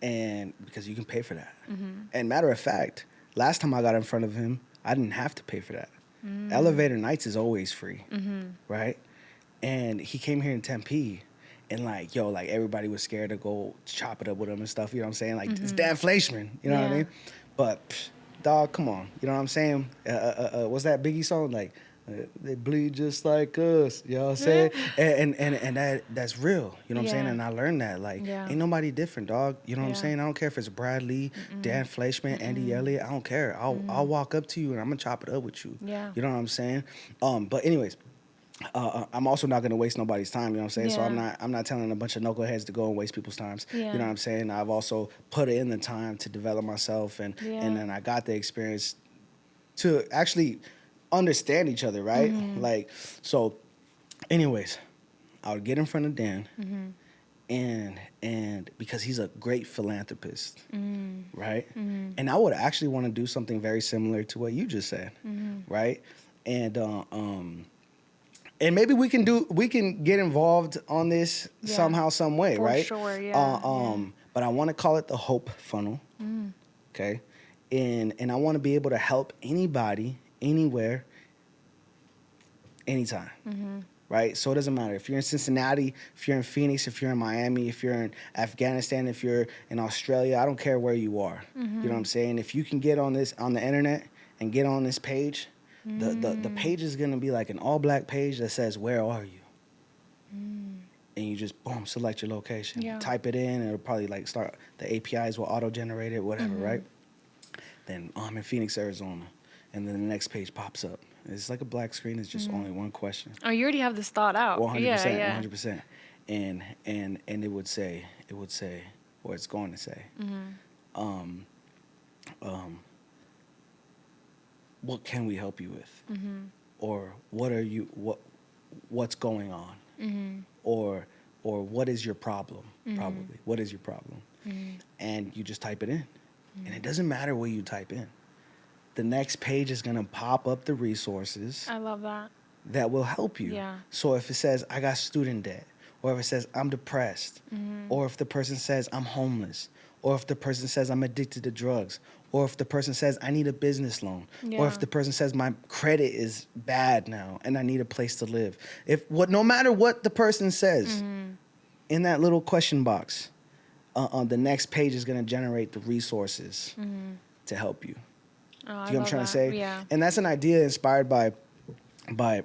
and because you can pay for that. And matter of fact, last time I got in front of him, I didn't have to pay for that. Elevator nights is always free, right? And he came here in Tempe, and like, yo, like everybody was scared to go chop it up with him and stuff, you know what I'm saying? Like, it's Dan Fleischman, you know what I mean? But, dog, come on, you know what I'm saying? What's that Biggie song? Like, they bleed just like us, you know what I'm saying? And that's real, you know what I'm saying? And I learned that, like, ain't nobody different, dog. You know what I'm saying? I don't care if it's Brad Lee, Dan Fleischman, Andy Elliott. I don't care. I'll walk up to you and I'm gonna chop it up with you. Yeah. You know what I'm saying? But anyways, I'm also not gonna waste nobody's time. You know what I'm saying? So I'm not telling a bunch of knuckleheads to go and waste people's times. You know what I'm saying? I've also put in the time to develop myself, and then I got the experience to actually understand each other, right? Like, so anyways, I would get in front of Dan, and because he's a great philanthropist, right? And I would actually want to do something very similar to what you just said, right? And maybe we can get involved on this somehow, some way, For right? sure, yeah. But I want to call it the Hope Funnel, okay? And I want to be able to help anybody, anywhere, anytime, right? So it doesn't matter if you're in Cincinnati, if you're in Phoenix, if you're in Miami, if you're in Afghanistan, if you're in Australia. I don't care where you are. You know what I'm saying? If you can get on the internet and get on this page. The page is going to be like an all-black page that says, where are you? And you just, boom, select your location. Yeah. Type it in, and it'll probably like start, the APIs will auto-generate it, whatever, right? Then, I'm in Phoenix, Arizona. And then the next page pops up. It's like a black screen. It's just only one question. Oh, you already have this thought out. 100%, Yeah. 100%. And it would say, or it's going to say, what can we help you with? Or what's going on? Or what is your problem? Probably. What is your problem? And you just type it in. And it doesn't matter what you type in. The next page is going to pop up the resources. I love that. That will help you. Yeah. So if it says, I got student debt, or if it says, I'm depressed, or if the person says, I'm homeless, or if the person says, I'm addicted to drugs, or if the person says, I need a business loan, or if the person says, my credit is bad now and I need a place to live. No matter what the person says in that little question box, the next page is going to generate the resources to help you. Do you know what I'm trying to say? Yeah. And that's an idea inspired by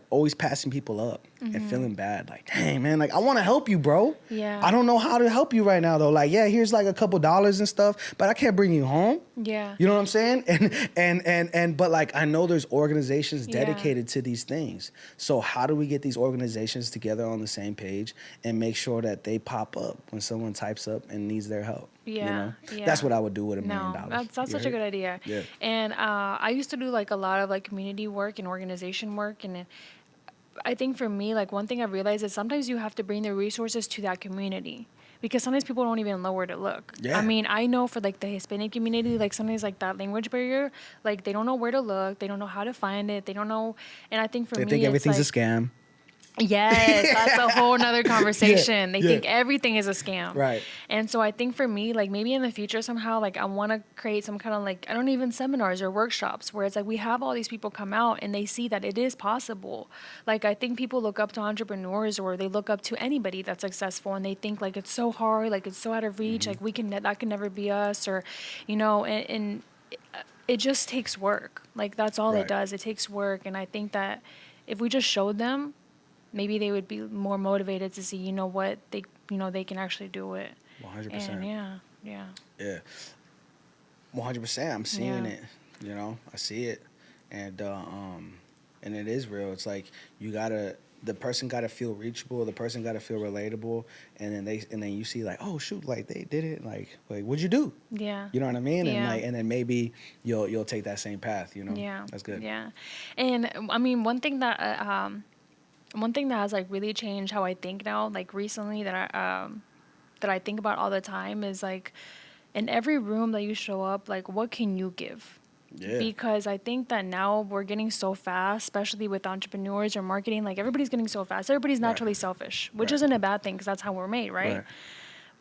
always passing people up and feeling bad. Like, dang, man, like, I want to help you, bro. Yeah. I don't know how to help you right now, though. Like, yeah, here's like a couple dollars and stuff, but I can't bring you home. Yeah. You know what I'm saying? But like, I know there's organizations dedicated to these things. So how do we get these organizations together on the same page and make sure that they pop up when someone types up and needs their help? Yeah, You know? yeah. That's what I would do with $1 million. That's You such a heard? good idea. Yeah. And I used to do like a lot of like community work and organization work, and I think for me, like one thing I realized is sometimes you have to bring the resources to that community, because sometimes people don't even know where to look. Yeah. I mean, I know for like the Hispanic community, like sometimes like that language barrier, like they don't know where to look, they don't know how to find it, they don't know. And I think for me, They think it's everything's like, a scam. Yes, that's a whole nother conversation. They think everything is a scam. Right. And so I think for me, like maybe in the future somehow, like I want to create some kind of like, I don't even seminars or workshops where it's like we have all these people come out and they see that it is possible. Like I think people look up to entrepreneurs, or they look up to anybody that's successful, and they think like it's so hard, like it's so out of reach, like that can never be us, or, you know, and it just takes work. Like that's all it does. It takes work. And I think that if we just showed them, maybe they would be more motivated to see, you know what, they can actually do it. 100%. And yeah. 100%. I'm seeing it. You know, I see it, and it is real. It's like the person gotta feel reachable. The person gotta feel relatable, and then you see like, oh shoot, like they did it. Like what'd you do? Yeah. You know what I mean? Yeah. And then maybe you'll take that same path. You know. Yeah. That's good. Yeah. And I mean, one thing that has like really changed how I think now, like recently, that I think about all the time is like, in every room that you show up, like what can you give? Yeah. Because I think that now we're getting so fast, especially with entrepreneurs or marketing, like everybody's getting so fast. Everybody's naturally selfish, which isn't a bad thing because that's how we're made, right?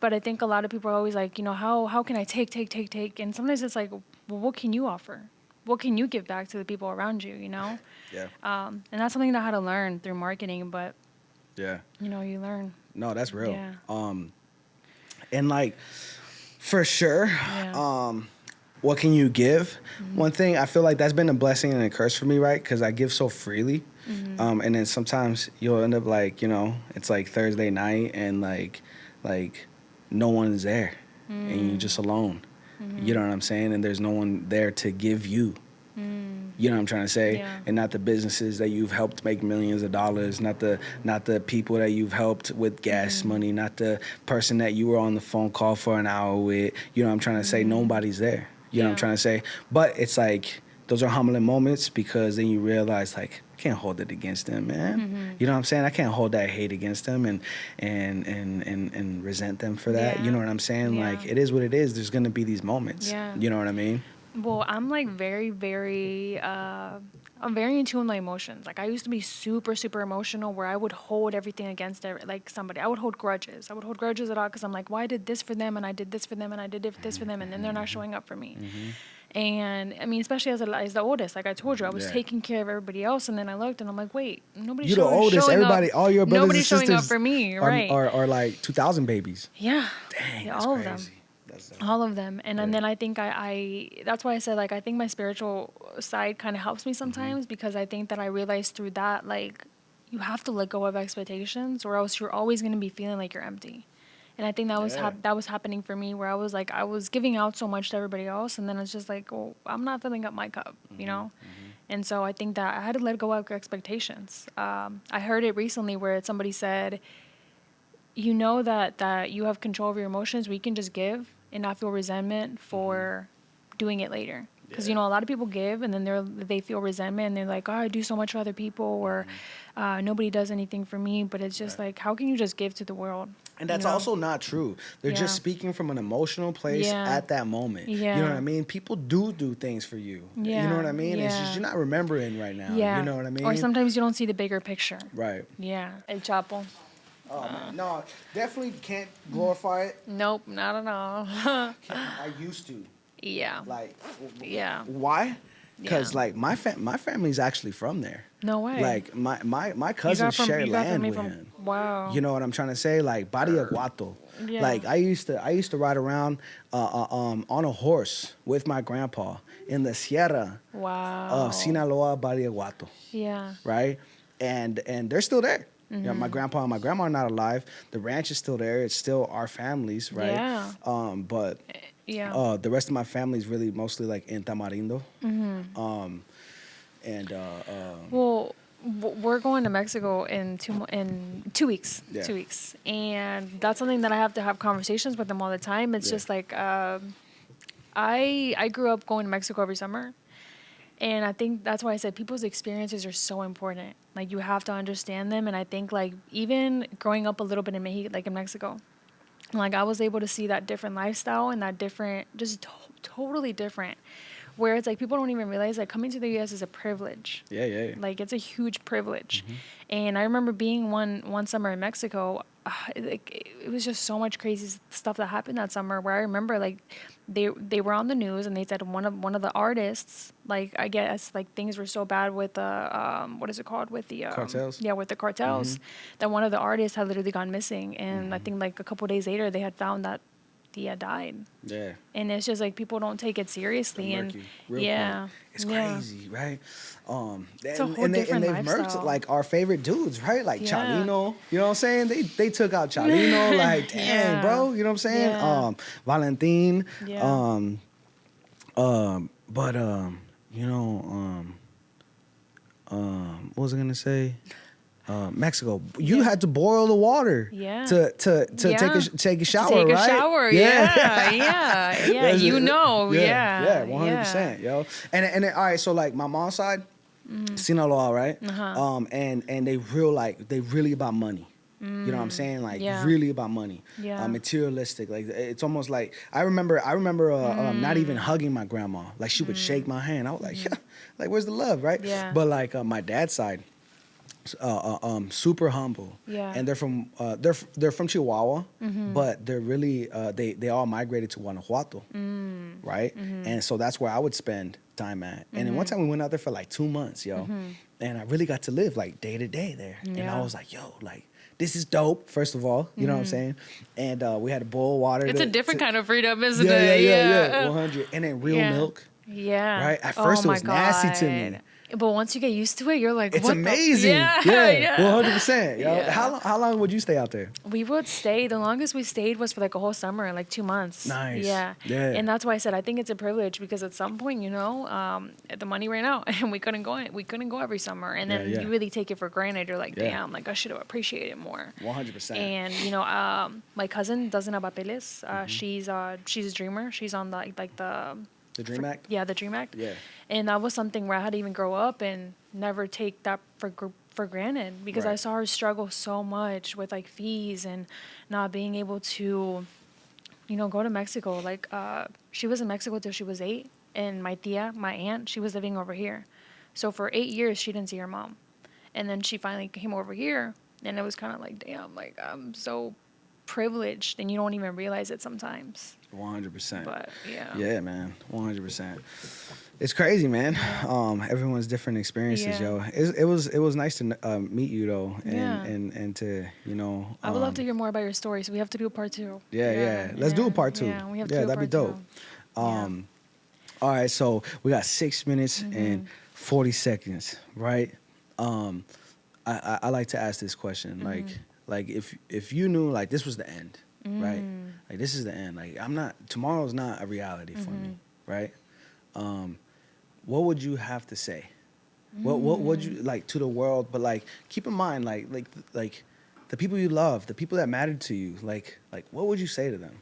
But I think a lot of people are always like, you know, how can I take? And sometimes it's like, well, what can you offer? What can you give back to the people around you, you know? Yeah. And that's something that I had to learn through marketing, but you know, you learn. No, that's real. Yeah. And like, for sure, what can you give? One thing, I feel like that's been a blessing and a curse for me, right? Because I give so freely. And then sometimes you'll end up like, you know, it's like Thursday night and like no one's there and you're just alone. You know what I'm saying? And there's no one there to give you. You know what I'm trying to say? Yeah. And not the businesses that you've helped make millions of dollars, not the people that you've helped with gas money, not the person that you were on the phone call for an hour with. You know what I'm trying to say? Nobody's there. You know what I'm trying to say? But it's like, those are humbling moments, because then you realize like, can't hold it against them, man. You know what I'm saying? I can't hold that hate against them and resent them for that. Yeah. You know what I'm saying? Yeah. Like, it is what it is. There's gonna be these moments. Yeah. You know what I mean? Well, I'm like very, very, I'm very in tune with my emotions. Like I used to be super, super emotional where I would hold everything against like somebody. I would hold grudges. I would hold grudges at all because I'm like, well, I did this for them and I did this for them and I did this for them and then they're not showing up for me. And I mean, especially as the oldest, like I told you, I was taking care of everybody else, and then I looked and I'm like, wait, nobody's You're the oldest. showing Everybody, up. all your brothers Nobody's and showing up sisters for me, right? are like 2,000 babies. Yeah. Dang, Yeah, that's all crazy. of them. That's All of them. And then I think I that's why I said, like, I think my spiritual side kind of helps me sometimes because I think that I realized through that, like, you have to let go of expectations or else you're always going to be feeling like you're empty. And I think that was that was happening for me where I was like, I was giving out so much to everybody else. And then it's just like, well, I'm not filling up my cup, you know? And so I think that I had to let go of expectations. I heard it recently where somebody said, you know that you have control over your emotions, we can just give and not feel resentment for doing it later. Because, you know, a lot of people give and then they feel resentment and they're like, oh, I do so much for other people or nobody does anything for me. But it's just like, how can you just give to the world? And that's also not true. They're just speaking from an emotional place at that moment. Yeah. You know what I mean? People do things for you. Yeah. You know what I mean? Yeah. It's just you're not remembering right now. Yeah. You know what I mean? Or sometimes you don't see the bigger picture. Right. Yeah. El Chapo. Oh, man. No, definitely can't glorify it. Nope, not at all. I used to. Yeah. Like, Yeah. why? Because, Yeah. like, my family's actually from there. No way. Like, my cousins share land with him. Wow. You know what I'm trying to say? Like, Barrio Guato. Yeah. Like, I used to ride around on a horse with my grandpa in the Sierra Wow. of Sinaloa, Barrio Guato. Yeah. Right? And they're still there. You know, my grandpa and my grandma are not alive. The ranch is still there. It's still our families, right? Yeah. But Yeah. the rest of my family is really mostly like in Tamarindo. Well, we're going to Mexico in 2 weeks. Yeah. 2 weeks, and that's something that I have to have conversations with them all the time. It's just like I grew up going to Mexico every summer, and I think that's why I said people's experiences are so important. Like you have to understand them, and I think like even growing up a little bit in Mexico, like I was able to see that different lifestyle and that different, just totally different. Where it's like people don't even realize that coming to the U.S. is a privilege. Yeah. Like it's a huge privilege. And I remember being one summer in Mexico. It was just so much crazy stuff that happened that summer. Where I remember like they were on the news and they said one of the artists, like I guess like things were so bad with the what is it called, with the cartels. Yeah, with the cartels, that one of the artists had literally gone missing. And I think like a couple of days later they had found that he had died. Yeah. And it's just like people don't take it seriously. And yeah, it's crazy, right? It's a whole different they've lifestyle. murked like our favorite dudes, right? Like Yeah. Chalino, you know what I'm saying? They took out Chalino, like dang, Yeah. bro, you know what I'm saying? Yeah. Valentin, Yeah. but you know, what was I gonna say? Mexico, you had to boil the water to take a shower, take a right? shower, yeah. You know, yeah, 100%, yo. And all right, so like my mom's side, Sinaloa, right? And they really about money. You know what I'm saying? Like really about money. Yeah. Materialistic. Like it's almost like I remember not even hugging my grandma. Like she would shake my hand. I was like, yeah, like where's the love, right? Yeah. But like my dad's side, super humble. Yeah. And they're from Chihuahua, but they're really they all migrated to Guanajuato, right? And so that's where I would spend time at. And then one time we went out there for like 2 months, yo, and I really got to live like day to day there. And I was like, yo, like this is dope. First of all, you know what I'm saying? And we had to boil water. It's a different kind of freedom, isn't yeah, it? Yeah, 100. And then real milk. Yeah. Right? At first it was nasty to me. But once you get used to it, you're like, it's what amazing. Yeah, 100%. Yo. Yeah. How long would you stay out there? We would stay. The longest we stayed was for like a whole summer, like 2 months. Nice. Yeah. Yeah. And that's why I said I think it's a privilege because at some point, you know, the money ran out and we couldn't go. We couldn't go every summer, and then you really take it for granted. You're like, damn, like I should have appreciated it more. 100%. And you know, my cousin doesn't have papeles. She's a dreamer. She's on the The Dream Act? Yeah, the Dream Act. Yeah. And that was something where I had to even grow up and never take that for granted, because I saw her struggle so much with like fees and not being able to, you know, go to Mexico. Like, she was in Mexico till she was 8, and my aunt, she was living over here. So for 8 years, she didn't see her mom. And then she finally came over here, and it was kind of like, damn, like, I'm so privileged, and you don't even realize it sometimes. 100%. But, yeah. Yeah, man, 100%. It's crazy, man. Everyone's different experiences, yo. It was nice to meet you though, and to, you know. I would love to hear more about your story, so we have to do a part 2. Yeah. Let's do a part 2. Yeah, we have to do a that'd be part dope. 2. All right, so we got 6 minutes and 40 seconds, right? I like to ask this question, like if you knew like this was the end, right? Like this is the end. Like tomorrow's not a reality for me, right? What would you have to say? What would you like to the world? But like keep in mind, like the people you love, the people that matter to you, like what would you say to them?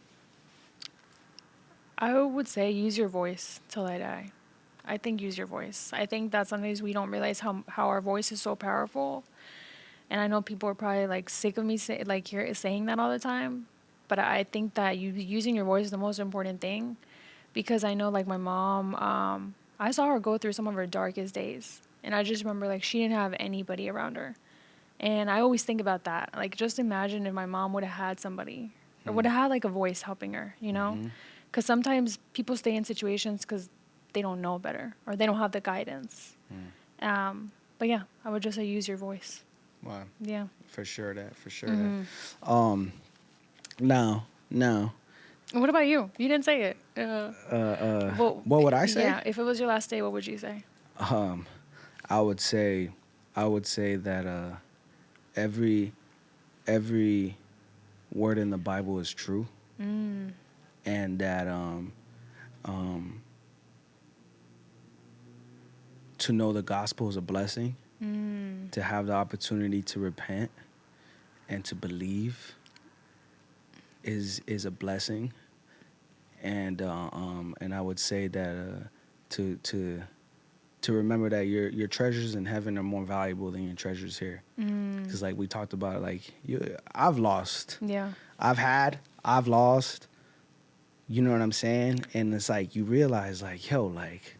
I would say use your voice till I die. I think use your voice. I think that sometimes we don't realize how our voice is so powerful. And I know people are probably like sick of me saying that all the time. But I think that using your voice is the most important thing, because I know like my mom, I saw her go through some of her darkest days. And I just remember like she didn't have anybody around her. And I always think about that. Like just imagine if my mom would have had somebody or would have had like a voice helping her, you know? Because sometimes people stay in situations because they don't know better or they don't have the guidance. But yeah, I would just say use your voice. Wow. Yeah. For sure that. Now. What about you? You didn't say it. What would I say? Yeah, if it was your last day, what would you say? I would say that every word in the Bible is true, and that to know the gospel is a blessing, to have the opportunity to repent and to believe is a blessing, and I would say that to remember that your treasures in heaven are more valuable than your treasures here, because like we talked about, like I've lost, I've lost, you know what I'm saying, and it's like you realize like yo, like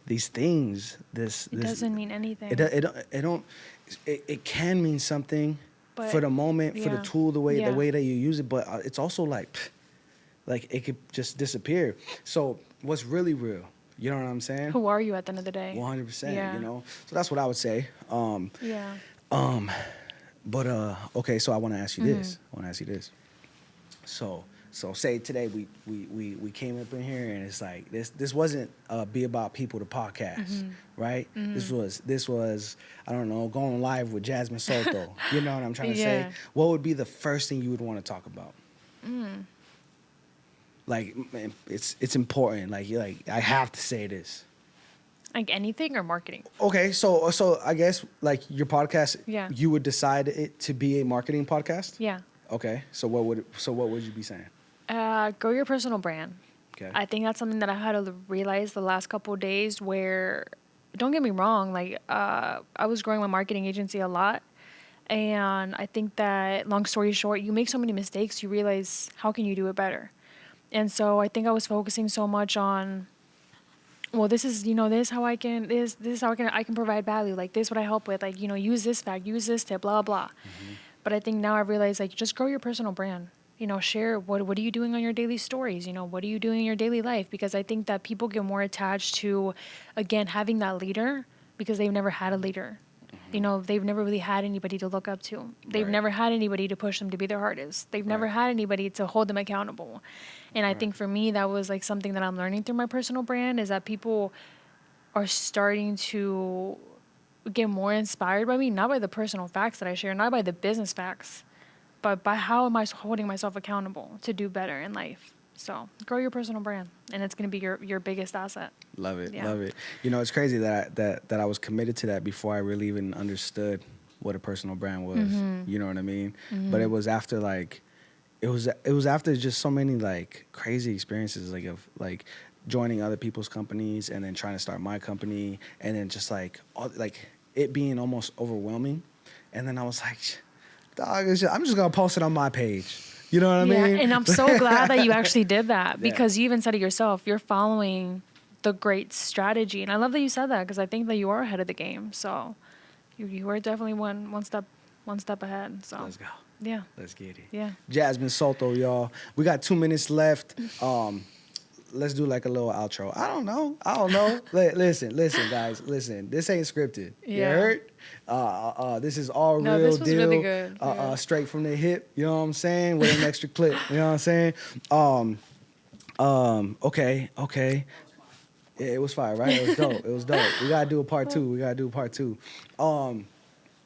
these things, this doesn't mean anything. It can mean something, but for the moment, for the tool, the way that you use it, but it's also like it could just disappear. So what's really real? You know what I'm saying? Who are you at the end of the day? 100%. You know, so that's what I would say. But okay, so I want to ask you this. So say today we came up in here and it's like this wasn't Be About People, the podcast, right? This was I don't know, going live with Jasmin Soto. You know what I'm trying to say? What would be the first thing you would want to talk about? Like, man, it's important. Like I have to say this. Like anything or marketing? Okay, so I guess like your podcast, you would decide it to be a marketing podcast? Yeah. Okay. So what would you be saying? Grow your personal brand. Okay. I think that's something that I had to realize the last couple of days where, don't get me wrong, like I was growing my marketing agency a lot. And I think that, long story short, you make so many mistakes, you realize how can you do it better. And so I think I was focusing so much on, well, this is how I can provide value. Like this is what I help with. Like, use this fact, use this tip, blah, blah. But I think now I realize like just grow your personal brand. Share what are you doing on your daily stories? What are you doing in your daily life? Because I think that people get more attached to, again, having that leader because they've never had a leader. They've never really had anybody to look up to. They've never had anybody to push them to be their hardest. They've never had anybody to hold them accountable. And I think for me, that was like something that I'm learning through my personal brand, is that people are starting to get more inspired by me, not by the personal facts that I share, not by the business facts, but by how am I holding myself accountable to do better in life. So grow your personal brand, and it's going to be your biggest asset. Love it. It's crazy that I was committed to that before I really even understood what a personal brand was. You know what I mean? But it was after it was after just so many like crazy experiences, like of like joining other people's companies and then trying to start my company, and then just like all, like it being almost overwhelming. And then I was like, dog, I'm just gonna post it on my page. You know what I mean? And I'm so glad that you actually did that, because you even said it yourself. You're following the great strategy, and I love that you said that, because I think that you are ahead of the game. So you were definitely one step ahead. So Let's go. Yeah. Let's get it. Yeah. Jasmin Soto, y'all. We got 2 minutes left. Let's do like a little outro. I don't know. Listen, guys. Listen, this ain't scripted. You heard? This is all real this was deal. really good. Straight from the hip. You know what I'm saying? With an extra clip. You know what I'm saying? Okay. Yeah, it was fire, right? It was dope. We gotta do a part two.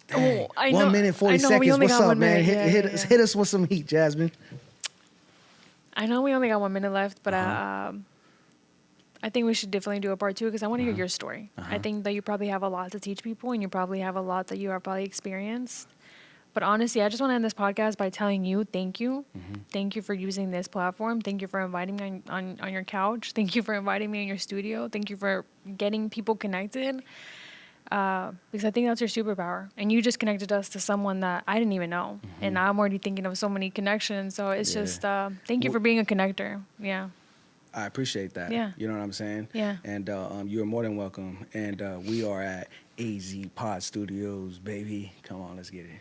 Dang. I 1 know, minute, 40 I know, we seconds. only What's got up, 1 man? minute. Hit us with some heat, Jasmin. I know we only got 1 minute left, but I think we should definitely do a part 2, because I want to hear your story. I think that you probably have a lot to teach people, and you probably have a lot that you have probably experienced. But honestly, I just want to end this podcast by telling you thank you. Thank you for using this platform. Thank you for inviting me on your couch. Thank you for inviting me in your studio. Thank you for getting people connected. Because I think that's your superpower. And you just connected us to someone that I didn't even know. And now I'm already thinking of so many connections. So it's just, thank you for being a connector. Yeah. I appreciate that. Yeah. You know what I'm saying? Yeah. And you're more than welcome. And we are at AZ Pod Studios, baby. Come on, let's get it.